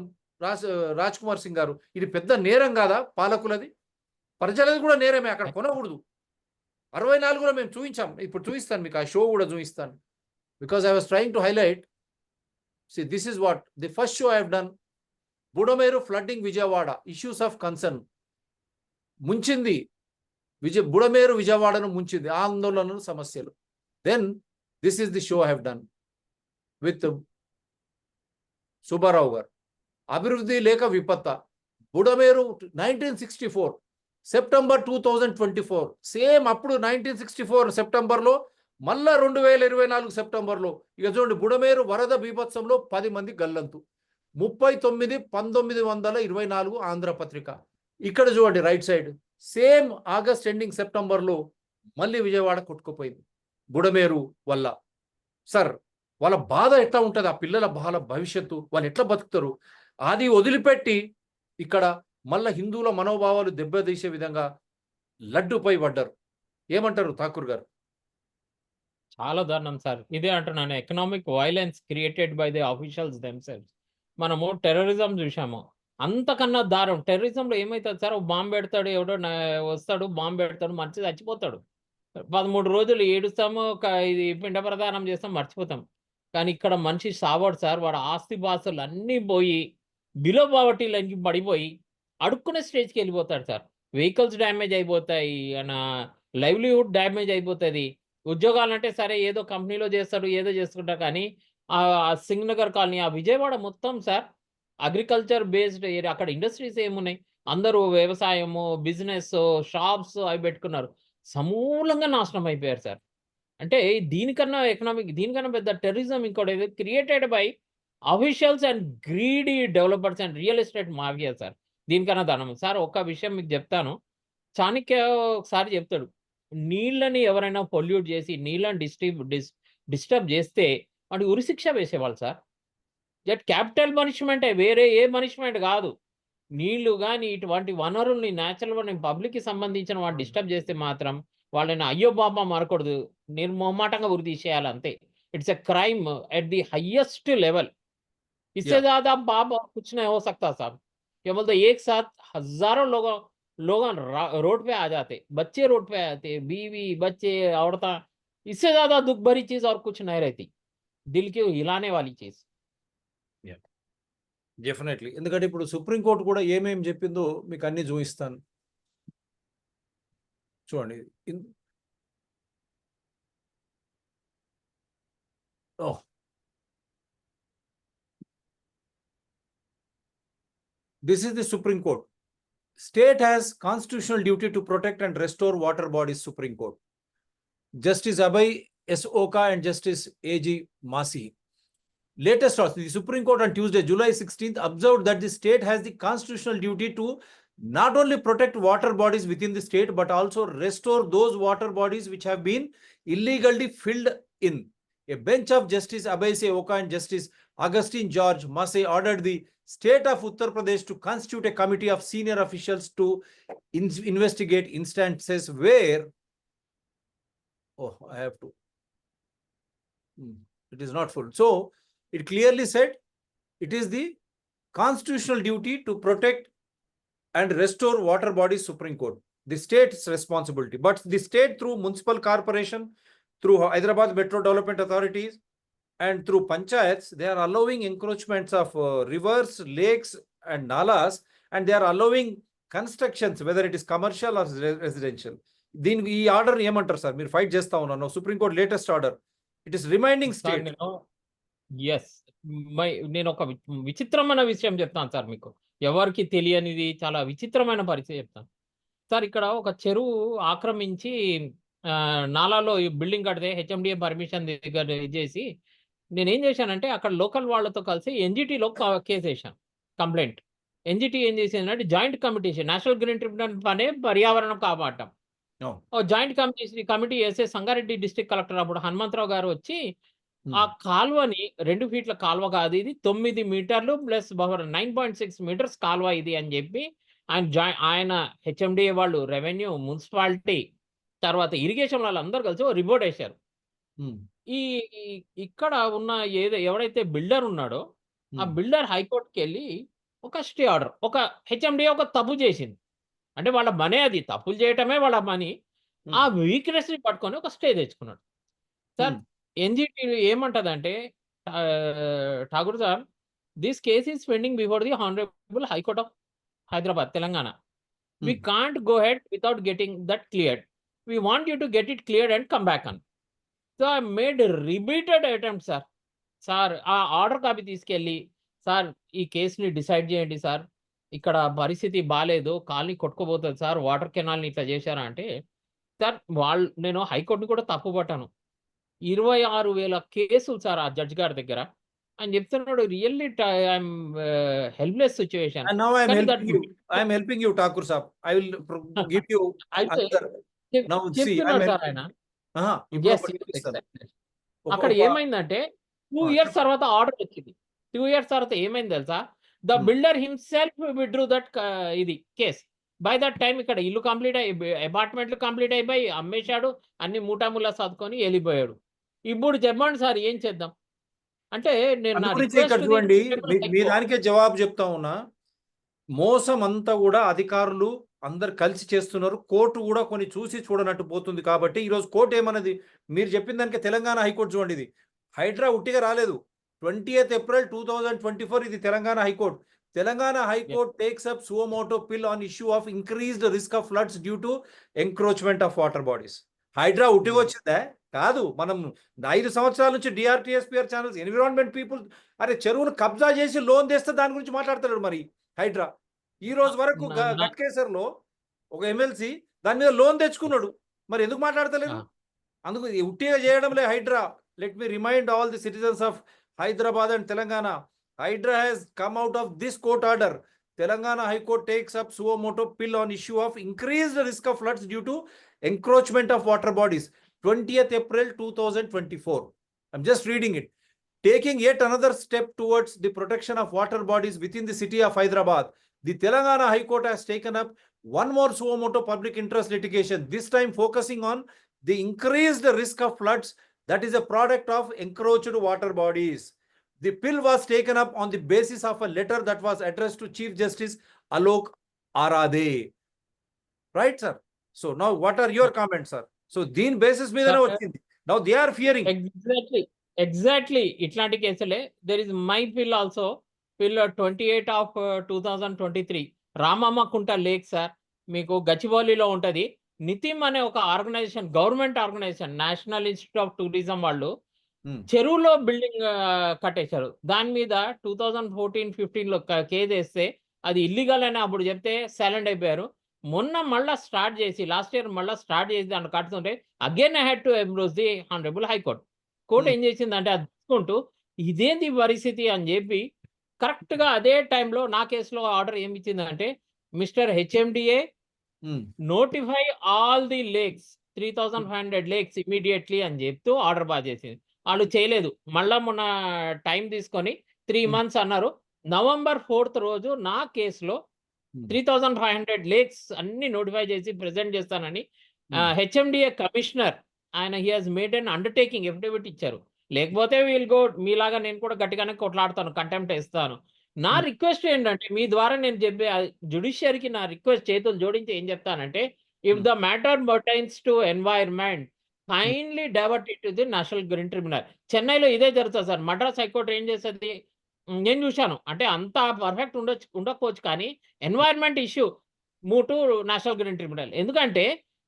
Speaker 1: రాజ్ కుమార్ సింగ్ గారు, ఇది పెద్ద నేరం కాదా పాలకులది? ప్రజలది కూడా నేరమే. అక్కడ కొనకూడదు. 64లో మేము చూపించాం. ఇప్పుడు చూపిస్తాను మీకు, ఆ షో కూడా చూపిస్తాను. Because I was trying to highlight. See, this is what the first show I have done. Budameru flooding Vijayawada, issues of concern. Munchindi. Budameru Vijayawada munchindi. Andolanu samasyalu. Then this is the show I have done with Subbarao garu. Abhivrudhi Leka Vipatta. Budameru 1964. September 2024. Same up to 1964 September lo. మళ్ళా 2024 సెప్టెంబర్లో ఇక చూడండి, బుడమేరు వరద బీభత్సంలో 10 మంది గల్లంతు. 39/1924 ఆంధ్రపత్రిక. ఇక్కడ చూడండి right side, same August ending సెప్టెంబర్లో మళ్ళీ విజయవాడ కొట్టుకుపోయింది బుడమేరు వల్ల. సార్, వాళ్ళ బాధ ఎట్లా ఉంటుంది? ఆ పిల్లల భవిష్యత్తు, వాళ్ళు ఎట్లా బతుకుతారు? అది వదిలిపెట్టి ఇక్కడ మళ్ళా హిందువుల మనోభావాలు దెబ్బతీసే విధంగా లడ్డుపై పడ్డారు. ఏమంటారు ఠాకూర్ గారు?
Speaker 2: చాలా దారుణం సార్. ఇదే అంటున్నాను, economic violence created by the officials themselves. మనము టెర్రరిజం చూసాము, అంతకన్నా దారుణం. టెర్రరిజంలో ఏమవుతుంది సార్? బాంబు పెడతాడు, ఎవడో వస్తాడు, బాంబు పెడతాడు, మనిషి చచ్చిపోతాడు. 13 రోజులు ఏడుస్తాము, ఇది పిండ ప్రదానం చేస్తాం, మర్చిపోతాం. కానీ ఇక్కడ మనిషి సావాడు సార్. వాడు ఆస్తి బాస్తులు అన్నీ పోయి బిలో పావర్టీ లైన్కి పడిపోయి అడుక్కునే స్టేజ్కి వెళ్ళిపోతాడు సార్. వెహికల్స్ డ్యామేజ్ అయిపోతాయి, లైవ్లీహుడ్ డ్యామేజ్ అయిపోతుంది. ఉద్యోగాలంటే సరే ఏదో కంపెనీలో చేస్తాడు, ఏదో చేసుకుంటారు. కానీ ఆ సింగ్నగర్ కాలనీ, ఆ విజయవాడ మొత్తం సార్ అగ్రికల్చర్ బేస్డ్ ఏరియా. అక్కడ ఇండస్ట్రీస్ ఏమున్నాయి? అందరూ వ్యవసాయము, బిజినెస్, షాప్స్ అవి పెట్టుకున్నారు. సమూలంగా నాశనం అయిపోయారు సార్. అంటే దీనికన్నా పెద్ద టెర్రరిజం ఇంకోటి created by officials and greedy developers and real estate mafia sir. దీనికన్నా దానం సార్. ఒక్క విషయం మీకు చెప్తాను. చాణక్య ఒకసారి చెప్తాడు, నీళ్ళని ఎవరైనా పొల్యూట్ చేసి నీళ్ళని డిస్టర్బ్ చేస్తే వాడికి ఉరిశిక్ష వేసేవాళ్ళు సార్. జట్ క్యాపిటల్ పనిష్మెంటే, వేరే ఏ పనిష్మెంట్ కాదు. నీళ్లు కానీ ఇటువంటి వనరుల్ని, న్యాచురల్ వనరుల్ని, పబ్లిక్కి సంబంధించిన వాడు డిస్టర్బ్ చేస్తే మాత్రం వాళ్ళని అయ్యో బాబా మారకూడదు, నిర్మోహమాటంగా ఉరి తీసేయాలి అంతే. It's a crime at the highest level. इससे ज्यादा बाप और कुछ नहीं हो सकता साहब. क्या बोलते एक साथ हजारों लोग रोड पे आ जाते, बच्चे रोड पे आते, बीवी बच्चे औरतें. इससे ज्यादा दुख भरी चीज और कुछ नहीं रहती, दिल को हिलाने वाली चीज.
Speaker 1: డెఫినెట్లీ. ఎందుకంటే ఇప్పుడు సుప్రీంకోర్టు కూడా ఏమేమి చెప్పిందో మీకు అన్ని చూపిస్తాను చూడండి. This is the Supreme Court. State has constitutional duty to protect and restore water bodies. Supreme Court. Justice Abhay S. Oka and Justice A.G. Masi. Latest also, the Supreme Court on Tuesday, July 16th, observed that the state has the constitutional duty to not only protect water bodies within the state, but also restore those water bodies which have been illegally filled in. A bench of Justice Abhay S. Oka and Justice Augustine George Massey ordered the state of Uttar Pradesh to constitute a committee of senior officials to investigate instances where, I have to, it is not full. So it clearly said it is the constitutional duty to protect and restore water bodies. Supreme Court, the state's responsibility, but the state through municipal corporation, through Hyderabad Metro Development Authorities, and through panchayats, they are allowing encroachments of rivers, lakes and nalas, and they are allowing constructions, whether it is commercial or residential. Then we order ఏమంటారు sir? మీరు fight చేస్తా ఉన్నారు. Supreme court latest order, it is reminding state.
Speaker 2: Yes, నేను ఒక విచిత్రమైన విషయం చెప్తాను sir మీకు. ఎవరికి తెలియనిది, చాలా విచిత్రమైన పరిస్థితి చెప్తాను సార్. ఇక్కడ ఒక చెరువు ఆక్రమించి నాలాలో ఈ బిల్డింగ్ కడితే హెచ్ఎండిఏ పర్మిషన్ దగ్గర ఇచ్చేసి నేనేం చేశానంటే అక్కడ లోకల్ వాళ్ళతో కలిసి ఎన్జిటీలో కేసేసాను కంప్లైంట్. ఎన్జిటి ఏం చేసిందంటే joint committee national green tribunal పనే పర్యావరణం కాపాడటం.
Speaker 1: అవును.
Speaker 2: జాయింట్ కమిటీ వేసే సంగారెడ్డి డిస్ట్రిక్ట్ కలెక్టర్ అప్పుడు హనుమంతరావు గారు వచ్చి ఆ కాలువని 2 ఫీట్ల కాలువ కాదు ఇది 9 మీటర్లు ప్లస్ 9.6 మీటర్స్ కాలువ ఇది అని చెప్పి ఆయన హెచ్ఎండిఏ వాళ్ళు, రెవెన్యూ, మున్సిపాలిటీ, తర్వాత ఇరిగేషన్ వాళ్ళందరూ కలిసి ఓ రిపోర్ట్ వేశారు. ఈ ఇక్కడ ఉన్న ఎవడైతే బిల్డర్ ఉన్నాడో ఆ బిల్డర్ హైకోర్టుకి వెళ్ళి ఒక స్టే ఆర్డర్, ఒక హెచ్ఎండిఏ ఒక తప్పు చేసింది అంటే వాళ్ళ మనీ, అది తప్పులు చేయటమే వాళ్ళ మనీ, ఆ వీక్నెస్ ని పట్టుకొని ఒక స్టే తెచ్చుకున్నాడు. సార్ ఎన్జిటి ఏమంటదంటే Thakur sir, this case is pending before the honourable high court of Hyderabad, Telangana. We can't go ahead without getting that cleared. We want you to get it cleared and come back on. So I made repeated attempts, sir. Sir ఆ order copy తీసుకెళ్ళి, sir ఈ కేసుని decide చేయండి sir, ఇక్కడ పరిస్థితి బాలేదు, colony కొట్టుకోబోతుంది sir, water కెనాల్ని ఇట్లా చేశారా అంటే, సార్ నేను హైకోర్టుని కూడా తప్పు పట్టాను, 26,000 కేసులు సార్ ఆ జడ్జ్ గారి దగ్గర అని చెప్తున్నాడు. Really I'm helpless situation.
Speaker 1: And now I am helping you. I am helping you, Thakur Sahab. I will give you
Speaker 2: అయితే
Speaker 1: another. Now see, I am
Speaker 2: చెప్తున్నాడు సార్ ఆయన.
Speaker 1: ఇప్పుడు
Speaker 2: Yes,
Speaker 1: ఒకటి
Speaker 2: yes,
Speaker 1: ఇస్తాను.
Speaker 2: exactly. అక్కడ ఏమైందంటే 2 ఇయర్స్ తర్వాత ఆర్డర్ వచ్చింది. 2 ఇయర్స్ తర్వాత ఏమైంది తెలుసా? The builder himself withdraw that ఇది కేస్. బై దట్ టైం ఇక్కడ ఇల్లు కంప్లీట్ అపార్ట్మెంట్లు కంప్లీట్ అయిపోయి అమ్మేశాడు, అన్ని మూటాముల్లా సర్దుకొని వెళ్ళిపోయాడు. ఇప్పుడు చెప్పండి సార్ ఏం చేద్దాం అంటే నేను నా
Speaker 1: అందుగురించి ఇక్కడ
Speaker 2: రిక్వెస్ట్
Speaker 1: చూడండి, మీ దానికే జవాబు చెప్తా ఉన్నా. మోసం అంతా కూడా అధికారులు అందరు కలిసి చేస్తున్నారు. కోర్టు కూడా కొన్ని చూసి చూడనట్టు పోతుంది. కాబట్టి ఈరోజు కోర్టు ఏమన్నది, మీరు చెప్పిన దానికి తెలంగాణ హైకోర్టు చూడండి, ఇది హైడ్రా ఉట్టిగా రాలేదు. 20th April 2024 ఇది Telangana high court. Telangana high court takes up suo motu PIL on issue of increased risk of floods due to encroachment of water bodies. Hydraa ఉట్టిగా వచ్చిందా? కాదు. మనం 5 సంవత్సరాల నుంచి డిఆర్టీఎస్పిఆర్ ఛానల్స్, ఎన్విరాన్మెంట్ పీపుల్, అరే చెరువును కబ్జా చేసి లోన్ తెస్తే దాని గురించి మాట్లాడతాడు. మరి హైడ్రా ఈ రోజు వరకు గట్కేసర్లో ఒక ఎమ్మెల్సీ దాని మీద లోన్ తెచ్చుకున్నాడు. మరి ఎందుకు మాట్లాడతలేదు? అందుకు ఉట్టిగా చేయడంలే Hydraa. Let me remind all the citizens of Hyderabad and Telangana. Hydra has come out of this court order. Telangana High Court takes up suo moto pill on issue of increased risk of floods due to encroachment of water bodies. 20th April 2024. I'm just reading it. Taking yet another step towards the protection of water bodies within the city of Hyderabad, the Telangana High Court has taken up one more suo moto public interest litigation, this time focusing on the increased risk of floods that is a product of encroached water bodies. The pill was taken up on the basis of a letter that was addressed to Chief Justice Alok Arade. Right, sir? So now what are your comments, sir? So దీని basis మీదనే వచ్చింది. Now they are fearing.
Speaker 2: Exactly. ఇట్లాంటి కేసులే. There is my pill also. Pill 28 of 2023. Ramamma Kunta lake sir, మీకు గచ్చిబౌలిలో ఉంటది. నితిమ్ అనే ఒక organization, government organization, national institute of tourism వాళ్ళు చెరువులో బిల్డింగ్ కట్టేశారు. దాని మీద 2014-15లో కేసు వేస్తే అది ఇల్లీగల్ అని అప్పుడు చెప్తే సైలెంట్ అయిపోయారు. మొన్న మళ్ళా స్టార్ట్ చేసి, లాస్ట్ ఇయర్ మళ్ళీ స్టార్ట్ చేసి దాన్ని కట్టుతుంటే again I had to approach the honourable high court. Court ఏం చేసిందంటే అది తీసుకుంటూ ఇదేంటి పరిస్థితి అని చెప్పి కరెక్ట్గా అదే టైంలో నా కేసులో ఆర్డర్ ఏమి ఇచ్చిందంటే, mister HMDA notify all the lakes, 3,500 lakes immediately అని చెప్తూ ఆర్డర్ పాస్ చేసింది. వాళ్ళు చేయలేదు. మళ్ళా మొన్న టైం తీసుకొని 3 months అన్నారు. November 4th రోజు నా కేసులో 3,500 లేక్స్ అన్ని నోటిఫై చేసి ప్రెజెంట్ చేస్తానని హెచ్ఎండిఏ కమిషనర్ ఆయన he has made an undertaking affidavit ఇచ్చారు. లేకపోతే వీల్ గో మీలాగా నేను కూడా గట్టిగానే కొట్లాడతాను, కంటెంప్ట్ ఇస్తాను. నా రిక్వెస్ట్ ఏంటంటే, మీ ద్వారా నేను చెప్పే జ్యుడిషియరీకి నా రిక్వెస్ట్ చేతులు జోడించి ఏం చెప్తానంటే, if the matter pertains to environment kindly divert it to the national green tribunal. చెన్నైలో ఇదే జరుగుతుంది సార్. మద్రాస్ హైకోర్టు ఏం చేస్తుంది నేను చూశాను. అంటే అంత పర్ఫెక్ట్ ఉండకపోవచ్చు, కానీ environment issue move to national green tribunal. ఎందుకంటే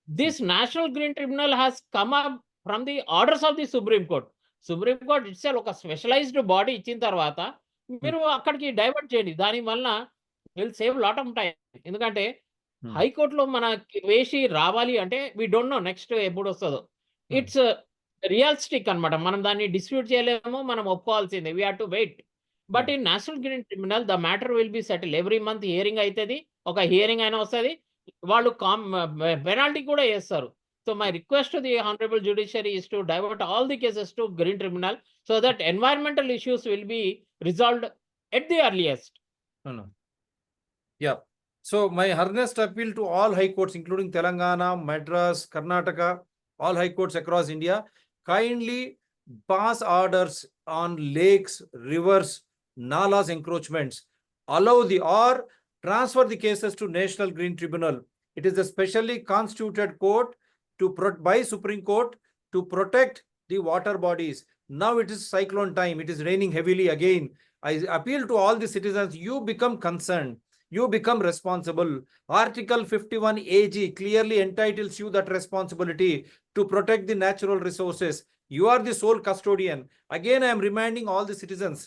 Speaker 2: this national green tribunal has come up from the orders of the supreme court. Supreme court itself ఒక స్పెషలైజ్డ్ బాడీ ఇచ్చిన తర్వాత మీరు అక్కడికి డైవర్ట్ చేయండి. దానివల్ల will save lot of time. ఎందుకంటే హైకోర్టులో మనకి వేసి రావాలి అంటే వి డోంట్ నో నెక్స్ట్ ఎప్పుడు వస్తుందో. ఇట్స్ రియలిస్టిక్ అన్నమాట. మనం దాన్ని డిస్ప్యూట్ చేయలేము. మనం ఒప్పుకోవాల్సిందే. We have to wait. But in national green tribunal the matter will be settle. Every month hearing అయితది. ఒక హియరింగ్ అయినా వస్తది. వాళ్ళు పెనాల్టీ కూడా ఏస్తారు. So my request to the honourable judiciary is to divert all the cases to green tribunal so that environmental issues will be resolved at the earliest.
Speaker 1: No. Yeah. So my earnest appeal to all high courts, including Telangana, Madras, Karnataka, all high courts across India, kindly pass orders on lakes, rivers, nalas encroachments, allow or transfer the cases to National Green Tribunal. It is a specially constituted court by Supreme Court to protect the water bodies. Now it is cyclone time. It is raining heavily again. I appeal to all the citizens, you become concerned. You become responsible. Article 51 AG clearly entitles you that responsibility to protect the natural resources. You are the sole custodian. Again, I am reminding all the citizens,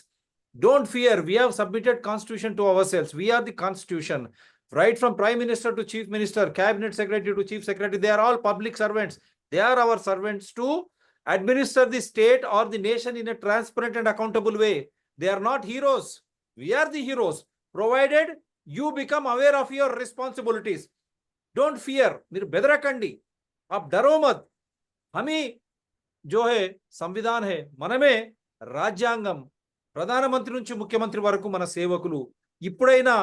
Speaker 1: don't fear. We have submitted constitution to ourselves. We are the constitution. Right from Prime Minister to Chief Minister, Cabinet Secretary to Chief Secretary, they are all public servants. They are our servants to administer the state or the nation in a transparent and accountable way. They are not heroes. We are the heroes, provided you become aware of your responsibilities. Don't fear. మీరు బెదరకండి. आप डरो मत. हम ही जो है संविधान है, మనమే రాజ్యాంగం, ప్రధానమంత్రి నుంచి ముఖ్యమంత్రి వరకు మన సేవకులు. ఇప్పుడైనా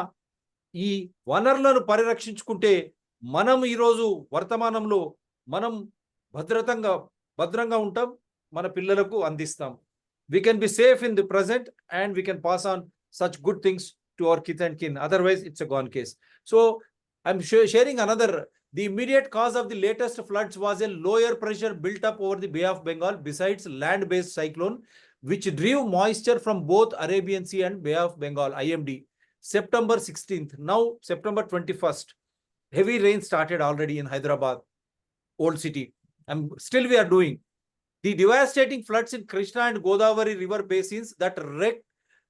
Speaker 1: ఈ వనరులను పరిరక్షించుకుంటే మనం ఈరోజు వర్తమానంలో మనం భద్రంగా ఉంటాం, మన పిల్లలకు అందిస్తాం. We can be safe in the present and we can pass on such good things to our kith and kin. Otherwise, it's a gone case. So, I'm sharing another. The immediate cause of the latest floods was a lower pressure built up over the Bay of Bengal, besides land-based cyclone, which drew moisture from both Arabian Sea and Bay of Bengal, IMD. September 16th, now September 21st, heavy rain started already in Hyderabad, old city. And still we are doing. The devastating floods in Krishna and Godavari river basins that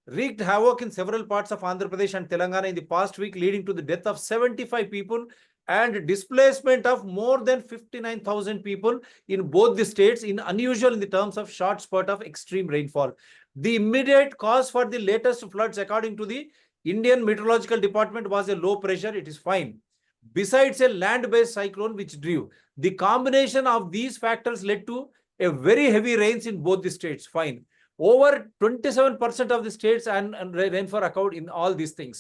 Speaker 1: wreaked havoc in several parts of Andhra Pradesh and Telangana in the past week, leading to the death of 75 people and displacement of more than 59,000 people in both the states, in unusual in the terms of short spurt of extreme rainfall. The immediate cause for the latest floods, according to the Indian Meteorological Department, was a low pressure. It is fine. Besides a land-based cyclone which drew. The combination of these factors led to a very heavy rains in both the states. Fine. Over 27% of the states and rainfall occurred in all these things.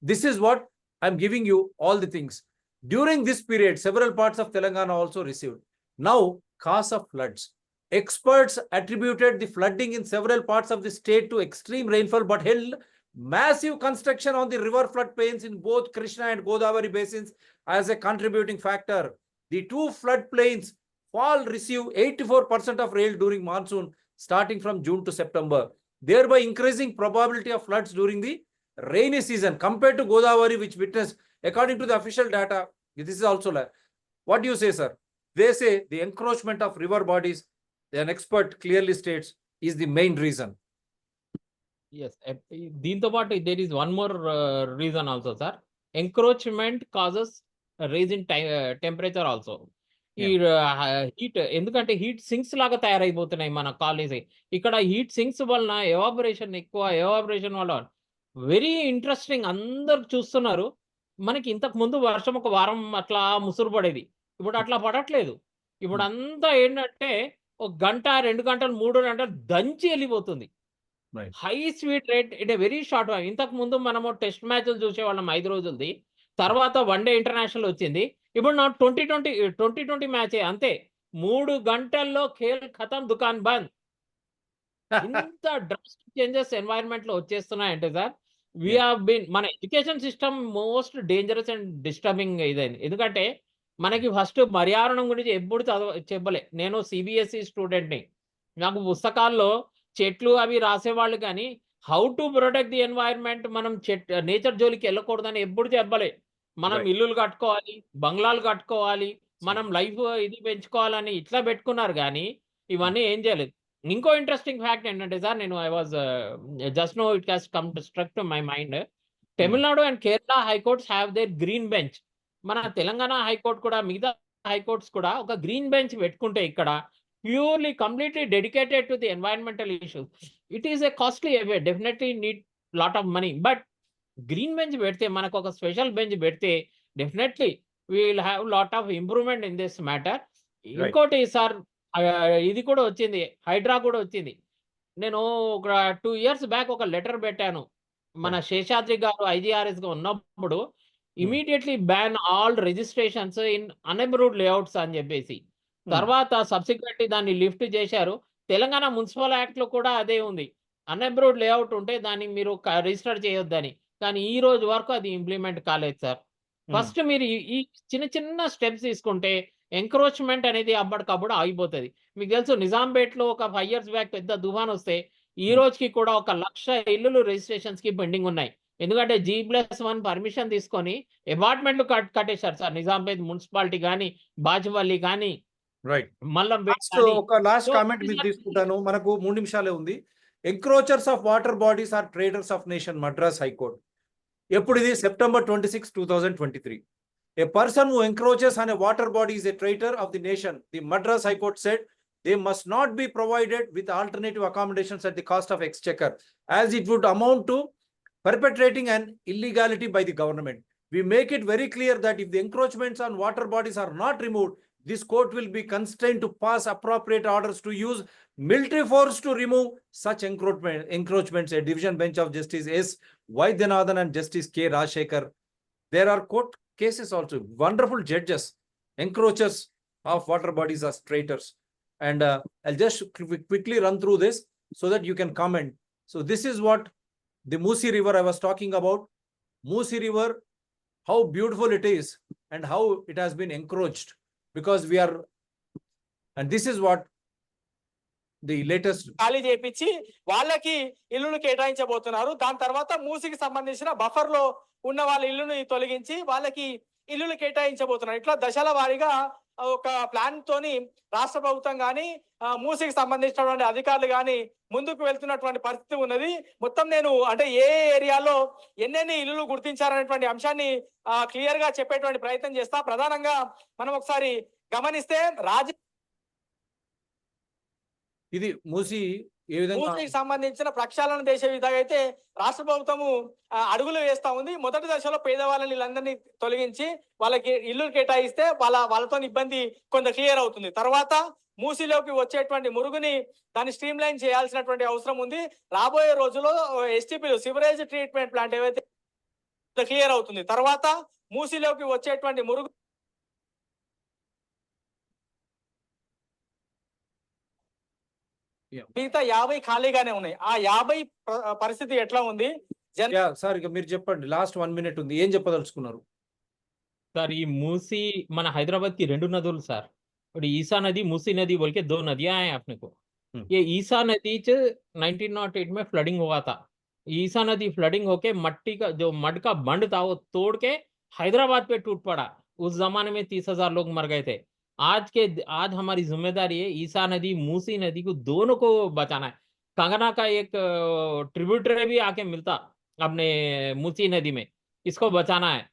Speaker 1: This is what I'm giving you, all the things. During this period, several parts of Telangana also received. Now, cause of floods. Experts attributed the flooding in several parts of the state to extreme rainfall, but held massive construction on the river floodplains in both Krishna and Godavari basins as a contributing factor. The two floodplains fall receive 84% of rain during monsoon, starting from June to September, thereby increasing probability of floods during the rainy season compared to Godavari, which witnessed, according to the official data. This is also like, what do you say, sir? They say the encroachment of river bodies, an expert clearly states, is the main reason.
Speaker 2: Yes, దీంతో పాటు there is one more reason also, sir. Encroachment causes a raise in temperature also. ఈ heat, ఎందుకంటే heat sinks లాగా తయారైపోతున్నాయి మన college. ఇక్కడ heat sinks వలన evaporation వల్ల very interesting, అందరు చూస్తున్నారు. మనకి ఇంతకు ముందు వర్షం ఒక వారం అట్లా ముసురు పడేది. ఇప్పుడు అట్లా పడట్లేదు. ఇప్పుడు అంతా ఏంటంటే ఒక గంట, 2 గంటలు, 3 గంటలు దంచి వెళ్ళిపోతుంది. High speed rate it a very short. ఇంతకు ముందు మనము టెస్ట్ మ్యాచ్లు చూసేవాళ్ళం 5 రోజులది. తర్వాత వన్డే ఇంటర్నేషనల్ వచ్చింది. ఇప్పుడు నా 2020 మ్యాచే అంతే. 3 గంటల్లో ఖేల్ ఖతం, దుకాన్ బంద్. ఇంత డ్రాస్టిక్ చేంజెస్ ఎన్వైరన్మెంట్ లో వచ్చేస్తున్నాయంటే సార్, వి హావ్ బీన్, మన education system most dangerous and disturbing ఇదైంది. ఎందుకంటే మనకి ఫస్ట్ పర్యావరణం గురించి ఎప్పుడు చెప్పలే. నేను సిబిఎస్ఈ స్టూడెంట్ని. నాకు పుస్తకాల్లో చెట్లు అవి రాసేవాళ్ళు, కానీ how to protect the environment, మనం నేచర్ జోలికి వెళ్ళకూడదని ఎప్పుడు చెప్పలే. మనం ఇల్లులు కట్టుకోవాలి, బంగ్లాలు కట్టుకోవాలి, మనం లైఫ్ ఇది పెంచుకోవాలని ఇట్లా పెట్టుకున్నారు, కానీ ఇవన్నీ ఏం చేయలేదు. ఇంకో ఇంట్రెస్టింగ్ ఫ్యాక్ట్ ఏంటంటే సార్, నేను I was just no it has come to struck to my mind. Tamil Nadu and Kerala high courts have their green bench. మన తెలంగాణ హైకోర్టు కూడా మిగతా హైకోర్ట్స్ కూడా ఒక గ్రీన్ బెంచ్ పెట్టుకుంటే ఇక్కడ purely completely dedicated to the environmental issues. It is a costly away, definitely need lot of money. But green bench పెడితే, మనకు ఒక స్పెషల్ బెంచ్ పెడితే definitely we will have lot of improvement in this matter. ఇంకోటి sir, ఇది కూడా వచ్చింది, హైడ్రా కూడా వచ్చింది. నేను ఒక 2 years బ్యాక్ ఒక లెటర్ పెట్టాను. మన శేషాద్రి గారు IGRS గా ఉన్నప్పుడు immediately ban all registrations in unapproved layouts అని చెప్పేసి. తర్వాత సబ్సిక్వెంట్లీ దాన్ని లిఫ్ట్ చేశారు. తెలంగాణ మున్సిపల్ యాక్ట్ లో కూడా అదే ఉంది, అన్అప్రూవ్డ్ లేఅవుట్ ఉంటే దాన్ని మీరు రిజిస్టర్ చేయొద్దని. కానీ ఈ రోజు వరకు అది ఇంప్లిమెంట్ కాలేదు సార్. ఫస్ట్ మీరు ఈ చిన్న చిన్న స్టెప్స్ తీసుకుంటే ఎంక్రోచ్మెంట్ అనేది అప్పటికప్పుడు ఆగిపోతుంది. మీకు తెలుసు, నిజాంపేట్లో ఒక 5 years బ్యాక్ పెద్ద తుఫాన్ వస్తే ఈ రోజుకి కూడా 1,00,000 ఇల్లులు రిజిస్ట్రేషన్స్ కి పెండింగ్ ఉన్నాయి. ఎందుకంటే G+1 పర్మిషన్ తీసుకొని అపార్ట్మెంట్లు కట్టేశారు సార్. నిజాంపేట్ మున్సిపాలిటీ కానీ, బాచుపల్లి కానీ,
Speaker 1: రైట్.
Speaker 2: మల్లంపేట
Speaker 1: ఒక లాస్ట్ కామెంట్ మీరు తీసుకుంటాను, మనకు 3 నిమిషాలే ఉంది. Encroachers of water bodies are traders of nation, Madras high court. ఎప్పుడు ఇది? September 26, 2023. A person who encroaches on a water body is a traitor of the nation. The Madras High Court said they must not be provided with alternative accommodations at the cost of exchequer, as it would amount to perpetrating an illegality by the government. We make it very clear that if the encroachments on water bodies are not removed, this court will be constrained to pass appropriate orders to use military force to remove such encroachments. A division bench of Justice S. Vaidyanathan and Justice K. Rajshekhar. There are court cases also, wonderful judges, encroachers of water bodies as traitors. And I'll just quickly run through this so that you can comment. So this is what the Musi River I was talking about. Musi River, how beautiful it is and how it has been encroached, because we are, and this is what the latest
Speaker 3: ఖాళీ చేయించి వాళ్ళకి ఇల్లును కేటాయించబోతున్నారు. దాని తర్వాత మూసికి సంబంధించిన buffer లో ఉన్న వాళ్ళ ఇల్లుని తొలగించి వాళ్ళకి ఇల్లులు కేటాయించబోతున్నారు. ఇట్లా దశల వారీగా ఒక ప్లాన్ తోని రాష్ట్ర ప్రభుత్వం కానీ, మూసికి సంబంధించినటువంటి అధికారులు కానీ ముందుకు వెళ్తున్నటువంటి పరిస్థితి ఉన్నది. మొత్తం నేను అంటే ఏ ఏరియాలో ఎన్నెన్ని ఇల్లులు గుర్తించారనేటువంటి అంశాన్ని క్లియర్ గా చెప్పేటువంటి ప్రయత్నం చేస్తా. ప్రధానంగా మనం ఒకసారి గమనిస్తే
Speaker 1: ఇది మూసి ఏ విధంగా
Speaker 3: మూసికి సంబంధించిన ప్రక్షాళన చేసే విధంగా అయితే రాష్ట్ర ప్రభుత్వము అడుగులు వేస్తా ఉంది. మొదటి దశలో పేదవాళ్ళని వీళ్ళందరినీ తొలగించి వాళ్ళకి ఇల్లు కేటాయిస్తే వాళ్ళతో ఇబ్బంది కొంత క్లియర్ అవుతుంది. తర్వాత మూసిలోకి వచ్చేటువంటి మురుగుని దాన్ని స్ట్రీమ్ లైన్ చేయాల్సినటువంటి అవసరం ఉంది. రాబోయే రోజుల్లో STPలు, సివరేజ్ ట్రీట్మెంట్ ప్లాంట్ ఏవైతే క్లియర్ అవుతుంది. తర్వాత మూసిలోకి వచ్చేటువంటి మురుగు మిగతా 50 ఖాళీగానే ఉన్నాయి. ఆ 50 పరిస్థితి ఎట్లా ఉంది
Speaker 1: సార్? ఇక మీరు చెప్పండి, లాస్ట్ 1 minute ఉంది, ఏం చెప్పదలుచుకున్నారు
Speaker 2: సార్? ఈ మూసి మన హైదరాబాద్ కి 2 నదులు సార్. ఇప్పుడు ईसा नदी, मूसी नदी बोल के 2 नदियां हैं अपने को। ये ईसा नदी 1908 में फ्लडिंग हुआ था। ईसा नदी फ्लडिंग होके मट्टी का जो मड का बंड था वो तोड़ के हैदराबाद पे टूट पड़ा। उस जमाने में 30,000 लोग मर गए थे। आज हमारी जिम्मेदारी है ईसा नदी, मूसी नदी को दोनों को बचाना है। कंगना का एक ट्रिब्यूटरी भी आके मिलता अपने मूसी नदी में, इसको बचाना है।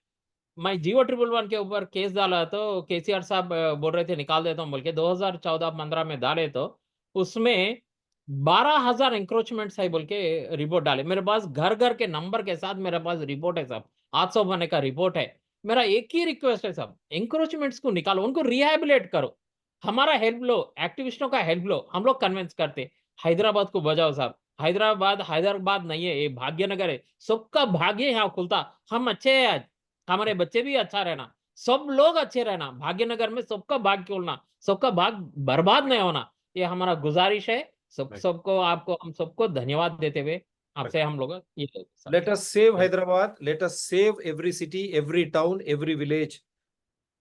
Speaker 2: मैं जियो 111 के ऊपर केस डाला तो KCR साहब बोल रहे थे निकाल देता हूँ बोल के, 2014-15 में डाले तो उसमें 12,000 एंक्रोचमेंट्स है बोल के रिपोर्ट डाले। मेरे पास घर घर के नंबर के साथ मेरे पास रिपोर्ट है साहब, 800 बनने का रिपोर्ट है। मेरा एक ही रिक्वेस्ट है साहब, एंक्रोचमेंट्स को निकालो, उनको रिहैबिलिटेट करो। हमारा हेल्प लो, एक्टिविस्टों का हेल्प लो, हम लोग कन्विंस करते। हैदराबाद को बजाओ साहब। हैदराबाद नहीं है, ये भाग्यनगर है। सबका भाग्य यहाँ खुलता। हम अच्छे हैं आज, हमारे बच्चे भी अच्छा रहना, सब लोग अच्छे रहना। भाग्यनगर में सबका भाग्य खोलना, सबका भाग्य बर्बाद नहीं होना, ये हमारा गुजारिश है। सबको हम सबको धन्यवाद देते हुए आपसे हम लोग
Speaker 1: let us save Hyderabad, let us save every city, every town, every village.